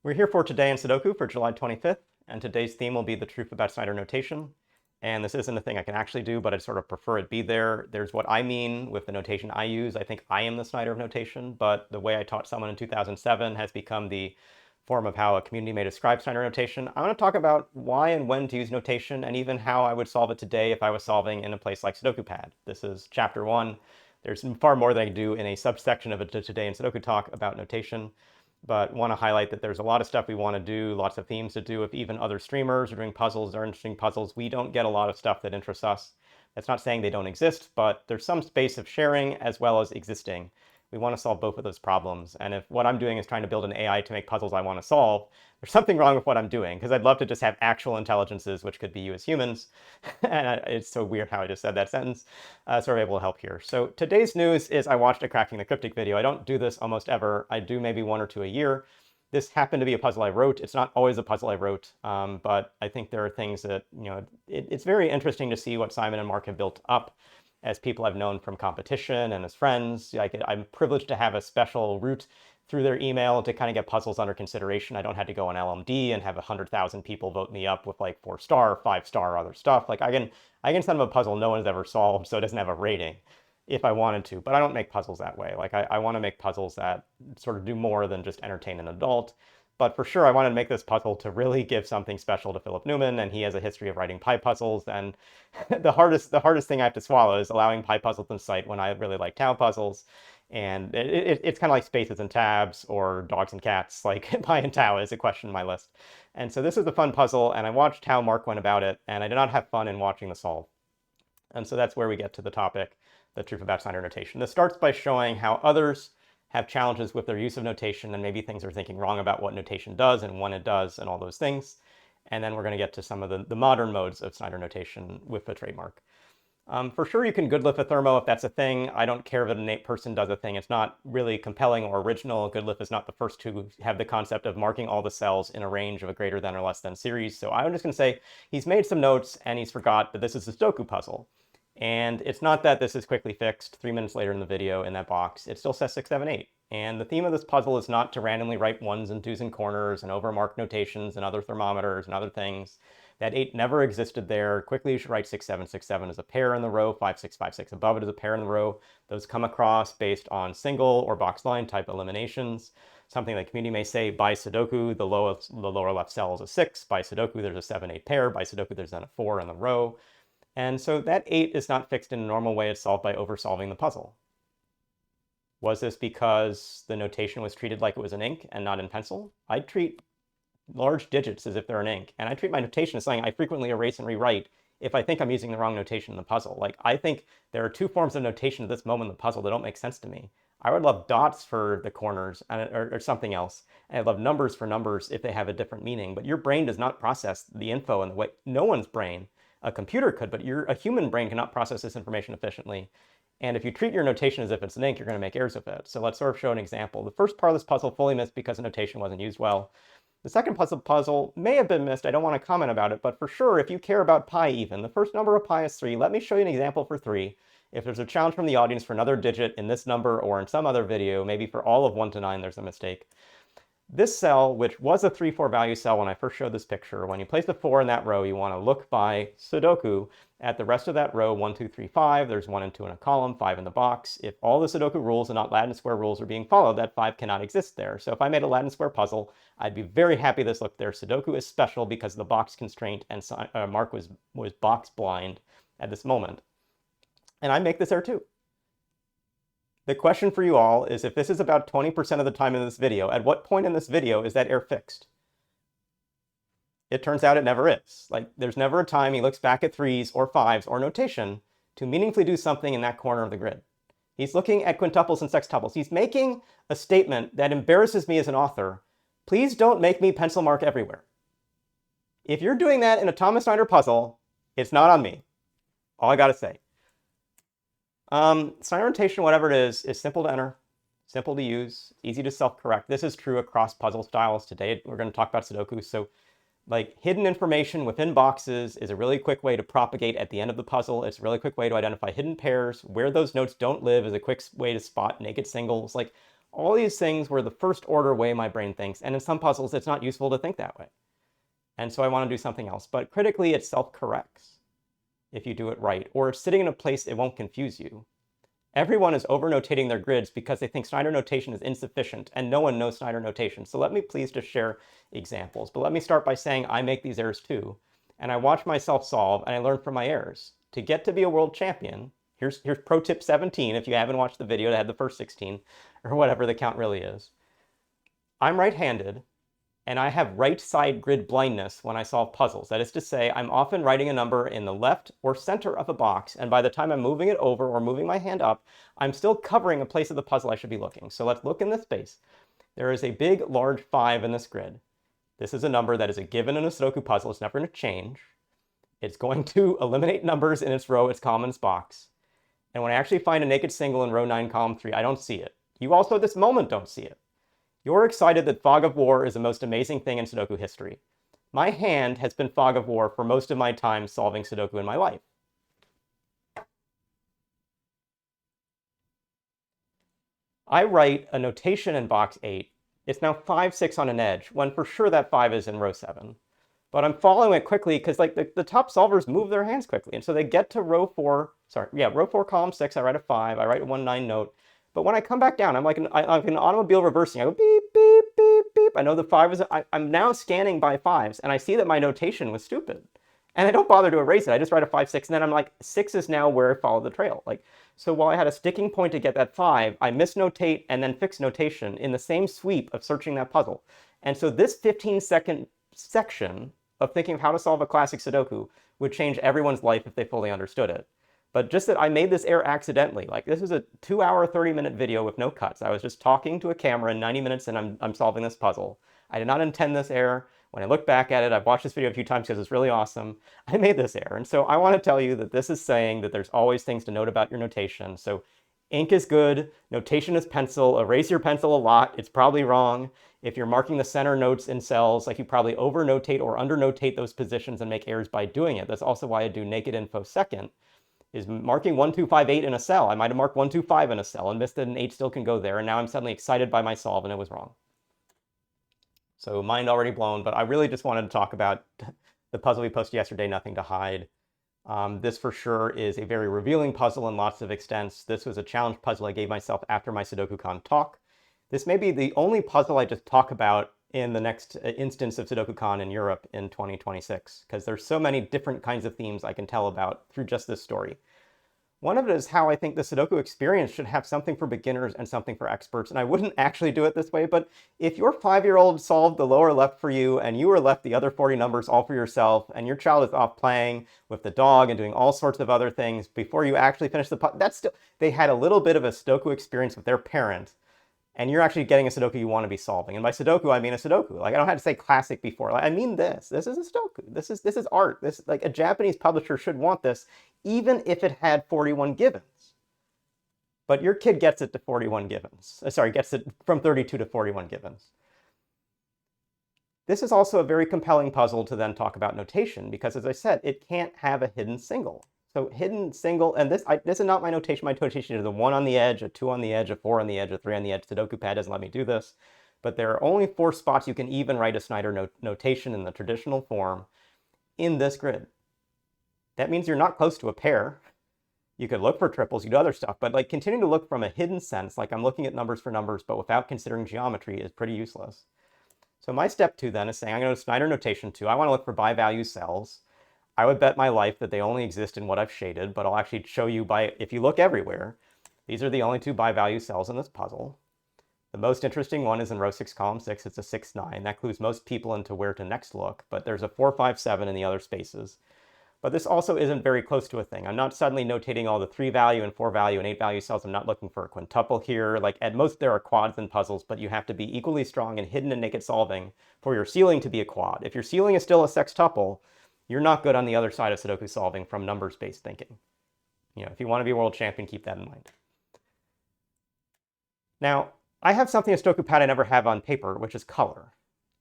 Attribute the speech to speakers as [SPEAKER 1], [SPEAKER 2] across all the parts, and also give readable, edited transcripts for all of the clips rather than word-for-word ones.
[SPEAKER 1] We're here for Today in Sudoku for July 25th, and today's theme will be the truth about Snyder notation. And this isn't a thing I can actually do, but I sort of prefer it be there. There's what I mean with the notation I use. I think I am the Snyder of notation, but the way I taught someone in 2007 has become the form of how a community may describe Snyder notation. I want to talk about why and when to use notation, and even how I would solve it today if I was solving in a place like Sudoku Pad. This is chapter 1. There's far more that I can do in a subsection of a Today in Sudoku talk about notation, but want to highlight that there's a lot of stuff we want to do, lots of themes to do. If even other streamers are doing puzzles or interesting puzzles, we don't get a lot of stuff that interests us. That's not saying they don't exist, but there's some space of sharing as well as existing. We want to solve both of those problems. And if what I'm doing is trying to build an AI to make puzzles I want to solve, there's something wrong with what I'm doing, because I'd love to just have actual intelligences, which could be you as humans. And it's so weird how I just said that sentence. So we're able to help here. So today's news is I watched a Cracking the Cryptic video. I don't do this almost ever. I do maybe 1 or 2 a year. This happened to be a puzzle I wrote. It's not always a puzzle I wrote, but I think there are things that, it's very interesting to see what Simon and Mark have built up as people I've known from competition and as friends. I'm privileged to have a special route through their email to kind of get puzzles under consideration. I don't have to go on LMD and have 100,000 people vote me up with like 4-star, 5-star, other stuff. Like I can send them a puzzle no one's ever solved, so it doesn't have a rating if I wanted to, but I don't make puzzles that way. Like I want to make puzzles that sort of do more than just entertain an adult. But for sure, I wanted to make this puzzle to really give something special to Philip Newman, and he has a history of writing pie puzzles. And the hardest thing I have to swallow is allowing pie puzzles in sight when I really like town puzzles. And it's kind of like spaces and tabs or dogs and cats. Like pie and Tau is a question in my list. And so this is a fun puzzle, and I watched how Mark went about it, and I did not have fun in watching the solve. And so that's where we get to the topic, the truth about Snyder notation. This starts by showing how others have challenges with their use of notation, and maybe things are thinking wrong about what notation does and when it does and all those things. And then we're going to get to some of the modern modes of Snyder notation with the trademark. For sure, you can goodlift a thermo if that's a thing. I don't care if an innate person does a thing. It's not really compelling or original. Goodlift is not the first to have the concept of marking all the cells in a range of a greater than or less than series. So I'm just going to say he's made some notes and he's forgot that this is a Sudoku puzzle. And it's not that this is quickly fixed 3 minutes later in the video in that box. It still says 6, 7, 8. And the theme of this puzzle is not to randomly write 1s and 2s in corners and overmark notations and other thermometers and other things. That 8 never existed there. Quickly, you should write 6, 7, 6, 7 as a pair in the row, 5, 6, 5, 6 above it as a pair in the row. Those come across based on single or box line type eliminations. Something the community may say, by Sudoku, the lower left cell is a 6. By Sudoku, there's a 7, 8 pair. By Sudoku, there's then a 4 in the row. And so that 8 is not fixed in a normal way. It's solved by oversolving the puzzle. Was this because the notation was treated like it was in ink and not in pencil? I treat large digits as if they're in ink, and I treat my notation as something I frequently erase and rewrite if I think I'm using the wrong notation in the puzzle. Like, I think there are 2 forms of notation at this moment in the puzzle that don't make sense to me. I would love dots for the corners or something else. And I'd love numbers for numbers if they have a different meaning. But your brain does not process the info in the way no one's brain. A computer could, but a human brain cannot process this information efficiently. And if you treat your notation as if it's an ink, you're going to make errors with it. So let's sort of show an example. The first part of this puzzle fully missed because the notation wasn't used well. The second puzzle may have been missed. I don't want to comment about it, but for sure, if you care about pi even, the first number of pi is 3. Let me show you an example for 3. If there's a challenge from the audience for another digit in this number or in some other video, maybe for all of 1 to 9, there's a mistake. This cell, which was a 3, 4 value cell when I first showed this picture, when you place the 4 in that row, you want to look by Sudoku at the rest of that row, 1, 2, 3, 5. There's 1 and 2 in a column, 5 in the box. If all the Sudoku rules and not Latin square rules are being followed, that 5 cannot exist there. So if I made a Latin square puzzle, I'd be very happy this looked there. Sudoku is special because of the box constraint, and Mark was box blind at this moment. And I make this error too. The question for you all is, if this is about 20% of the time in this video, at what point in this video is that error fixed? It turns out it never is. Like, there's never a time he looks back at 3s or 5s or notation to meaningfully do something in that corner of the grid. He's looking at quintuples and sextuples. He's making a statement that embarrasses me as an author. Please don't make me pencil mark everywhere. If you're doing that in a Thomas Snyder puzzle, it's not on me. All I gotta say. Snyder notation, whatever it is simple to enter, simple to use, easy to self-correct. This is true across puzzle styles. Today, we're going to talk about Sudoku. So, like, hidden information within boxes is a really quick way to propagate at the end of the puzzle. It's a really quick way to identify hidden pairs. Where those notes don't live is a quick way to spot naked singles. Like, All these things were the first order way my brain thinks, and in some puzzles, it's not useful to think that way. And so I want to do something else. But critically, it self-corrects if you do it right, or it's sitting in a place it won't confuse you. Everyone is over-notating their grids because they think Snyder notation is insufficient, and no one knows Snyder notation. So let me please just share examples. But let me start by saying I make these errors too, and I watch myself solve, and I learn from my errors. To get to be a world champion, here's pro tip 17, if you haven't watched the video that had the first 16, or whatever the count really is. I'm right-handed, and I have right side grid blindness when I solve puzzles. That is to say, I'm often writing a number in the left or center of a box, and by the time I'm moving it over or moving my hand up, I'm still covering a place of the puzzle I should be looking. So let's look in this space. There is a big, large 5 in this grid. This is a number that is a given in a Sudoku puzzle. It's never going to change. It's going to eliminate numbers in its row, its column, and its box. And when I actually find a naked single in row 9, column 3, I don't see it. You also at this moment don't see it. You're excited that fog of war is the most amazing thing in Sudoku history. My hand has been fog of war for most of my time solving Sudoku in my life. I write a notation in box 8. It's now 5, 6 on an edge, when for sure that 5 is in row 7. But I'm following it quickly because like the top solvers move their hands quickly. And so they get to row 4, row 4, column 6, I write a 5, I write a 1, 9 note. But when I come back down, I'm like an automobile reversing. I go beep, beep, beep, beep. I know the 5 is, I'm now scanning by 5s, and I see that my notation was stupid. And I don't bother to erase it. I just write a 5, 6, and then I'm like, 6 is now where I follow the trail. Like, so while I had a sticking point to get that 5, I misnotate and then fix notation in the same sweep of searching that puzzle. And so this 15-second section of thinking of how to solve a classic Sudoku would change everyone's life if they fully understood it. But just that I made this error accidentally. Like this is a 2-hour, 30-minute video with no cuts. I was just talking to a camera in 90 minutes and I'm solving this puzzle. I did not intend this error. When I look back at it, I've watched this video a few times because it's really awesome. I made this error. And so I want to tell you that this is saying that there's always things to note about your notation. So ink is good, notation is pencil, erase your pencil a lot. It's probably wrong. If you're marking the center notes in cells, like you probably over-notate or under-notate those positions and make errors by doing it. That's also why I do naked info second. Is marking 1, 2, 5, 8 in a cell. I might have marked 1, 2, 5 in a cell and missed it, and 8 still can go there. And now I'm suddenly excited by my solve, and it was wrong. So mind already blown, but I really just wanted to talk about the puzzle we posted yesterday, Nothing to Hide. This for sure is a very revealing puzzle in lots of extents. This was a challenge puzzle I gave myself after my SudokuCon talk. This may be the only puzzle I just talk about in the next instance of SudokuCon in Europe in 2026, because there's so many different kinds of themes I can tell about through just this story. One of it is how I think the Sudoku experience should have something for beginners and something for experts, and I wouldn't actually do it this way, but if your 5-year-old solved the lower left for you and you were left the other 40 numbers all for yourself, and your child is off playing with the dog and doing all sorts of other things before you actually finish the puzzle, that's still, they had a little bit of a Sudoku experience with their parent, and you're actually getting a Sudoku you want to be solving. And by Sudoku, I mean a Sudoku. Like, I don't have to say classic before. Like, I mean this. This is a Sudoku. This is art. This, like, a Japanese publisher should want this, even if it had 41 givens. But your kid gets it to 41 givens. Gets it from 32 to 41 givens. This is also a very compelling puzzle to then talk about notation, because as I said, it can't have a hidden single. So hidden single, and this is not my notation. My notation is a 1 on the edge, a 2 on the edge, a 4 on the edge, a 3 on the edge. Sudoku Pad doesn't let me do this. But there are only 4 spots you can even write a Snyder notation in the traditional form in this grid. That means you're not close to a pair. You could look for triples, you do other stuff, but like continuing to look from a hidden sense, like I'm looking at numbers for numbers, but without considering geometry, is pretty useless. So my step 2 then is saying I'm going to Snyder notation 2. I want to look for by value cells. I would bet my life that they only exist in what I've shaded, but I'll actually show you by, if you look everywhere, these are the only 2 by value cells in this puzzle. The most interesting one is in row 6, column 6. It's a 6, 9. That clues most people into where to next look, but there's a 4, 5, 7 in the other spaces. But this also isn't very close to a thing. I'm not suddenly notating all the 3 value and 4 value and 8 value cells. I'm not looking for a quintuple here. Like at most there are quads in puzzles, but you have to be equally strong in hidden and naked solving for your ceiling to be a quad. If your ceiling is still a sextuple, you're not good on the other side of Sudoku solving from numbers-based thinking. You know, if you want to be a world champion, keep that in mind. Now, I have something a Sudoku Pad I never have on paper, which is color.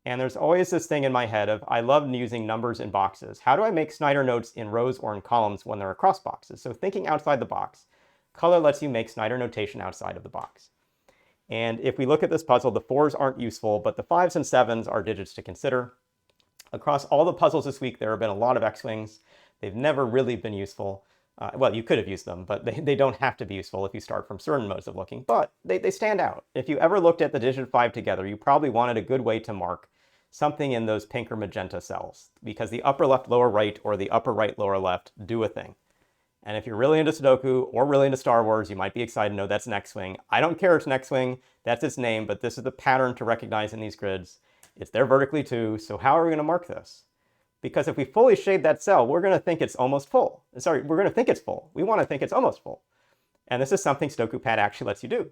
[SPEAKER 1] And there's always this thing in my head of, I love using numbers in boxes. How do I make Snyder notes in rows or in columns when they're across boxes? So thinking outside the box, color lets you make Snyder notation outside of the box. And if we look at this puzzle, the 4s aren't useful, but the 5s and 7s are digits to consider. Across all the puzzles this week, there have been a lot of X-Wings. They've never really been useful. Well, you could have used them, but they don't have to be useful if you start from certain modes of looking. But they stand out. If you ever looked at the digit 5 together, you probably wanted a good way to mark something in those pink or magenta cells, because the upper left, lower right, or the upper right, lower left do a thing. And if you're really into Sudoku or really into Star Wars, you might be excited to know that's an X-Wing. I don't care it's an X-Wing, that's its name, but this is the pattern to recognize in these grids. It's there vertically too, so how are we going to mark this? Because if we fully shade that cell, we're going to think it's almost full. Sorry, we're going to think it's full. We want to think it's almost full. And this is something Sudoku Pad actually lets you do.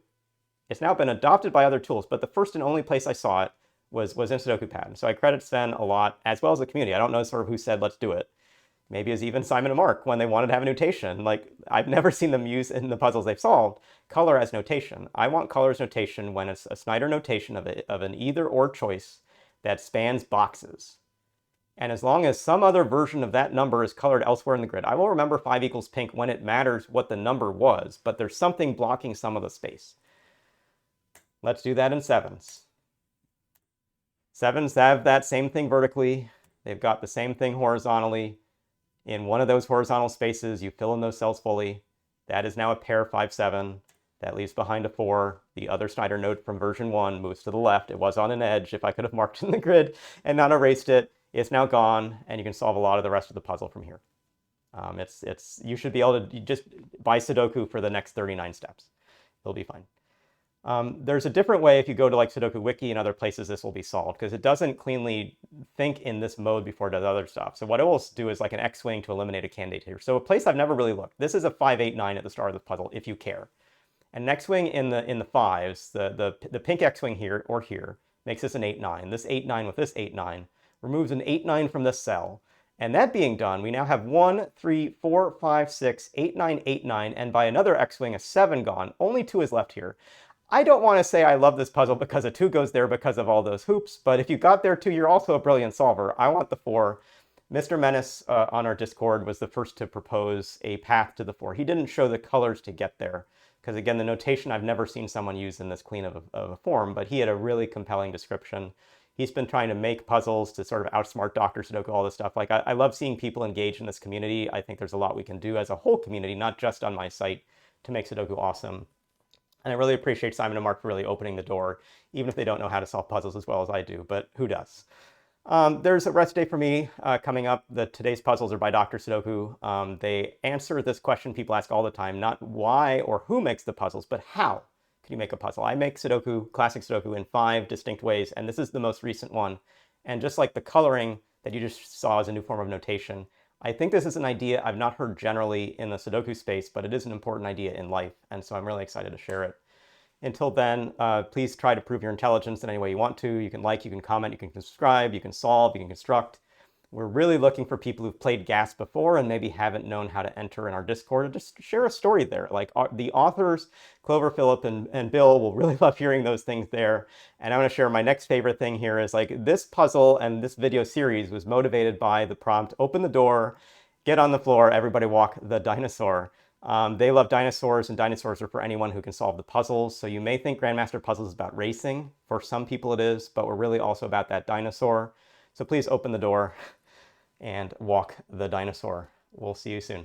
[SPEAKER 1] It's now been adopted by other tools, but the first and only place I saw it was in Sudoku Pad. So I credit Sven a lot, as well as the community. I don't know sort of who said, let's do it. Maybe it's even Simon and Mark when they wanted to have a notation. Like, I've never seen them use in the puzzles they've solved color as notation. I want color as notation when it's a Snyder notation of an either or choice that spans boxes. And as long as some other version of that number is colored elsewhere in the grid, I will remember 5 equals pink when it matters what the number was, but there's something blocking some of the space. Let's do that in 7s. 7s have that same thing vertically. They've got the same thing horizontally. In one of those horizontal spaces, you fill in those cells fully. That is now a pair 5-7. That leaves behind a 4. The other Snyder note from version 1 moves to the left. It was on an edge. If I could have marked it in the grid and not erased it, it's now gone, and you can solve a lot of the rest of the puzzle from here. You should be able to just buy Sudoku for the next 39 steps. It'll be fine. There's a different way if you go to like Sudoku Wiki and other places this will be solved, because it doesn't cleanly think in this mode before it does other stuff. So what it will do is like an X-Wing to eliminate a candidate here. So a place I've never really looked. This is a 5-8-9 at the start of the puzzle, if you care. An X-Wing in the 5s, the pink X-Wing here or here, makes this an 8-9. This 8-9 with this 8-9 removes an 8-9 from this cell. And that being done, we now have 1, 3, 4, 5, 6, 8, 9, 8, 9, and by another X-Wing, a 7 gone. Only 2 is left here. I don't want to say I love this puzzle because a 2 goes there because of all those hoops, but if you got there too, you're also a brilliant solver. I want the 4. Mr. Menace on our Discord was the first to propose a path to the 4. He didn't show the colors to get there, because again, the notation I've never seen someone use in this clean of a form, but he had a really compelling description. He's been trying to make puzzles to sort of outsmart Dr. Sudoku, all this stuff. Like, I love seeing people engage in this community. I think there's a lot we can do as a whole community, not just on my site, to make Sudoku awesome. And I really appreciate Simon and Mark for really opening the door, even if they don't know how to solve puzzles as well as I do, but who does? There's a rest day for me coming up. Today's puzzles are by Dr. Sudoku. They answer this question people ask all the time, not why or who makes the puzzles, but how can you make a puzzle? I make Sudoku, classic Sudoku, in 5 distinct ways, and this is the most recent one. And just like the coloring that you just saw as a new form of notation, I think this is an idea I've not heard generally in the Sudoku space, but it is an important idea in life, and so I'm really excited to share it. Until then, please try to prove your intelligence in any way you want to. You can like, you can comment, you can subscribe, you can solve, you can construct. We're really looking for people who've played GAS before and maybe haven't known how to enter in our Discord and just share a story there. Like the authors, Clover, Philip, and Bill, will really love hearing those things there. And I want to share my next favorite thing here is like this puzzle and this video series was motivated by the prompt, open the door, get on the floor, everybody walk the dinosaur. They love dinosaurs, and dinosaurs are for anyone who can solve the puzzles. So you may think Grandmaster Puzzles is about racing. For some people it is, but we're really also about that dinosaur. So please open the door and walk the dinosaur. We'll see you soon.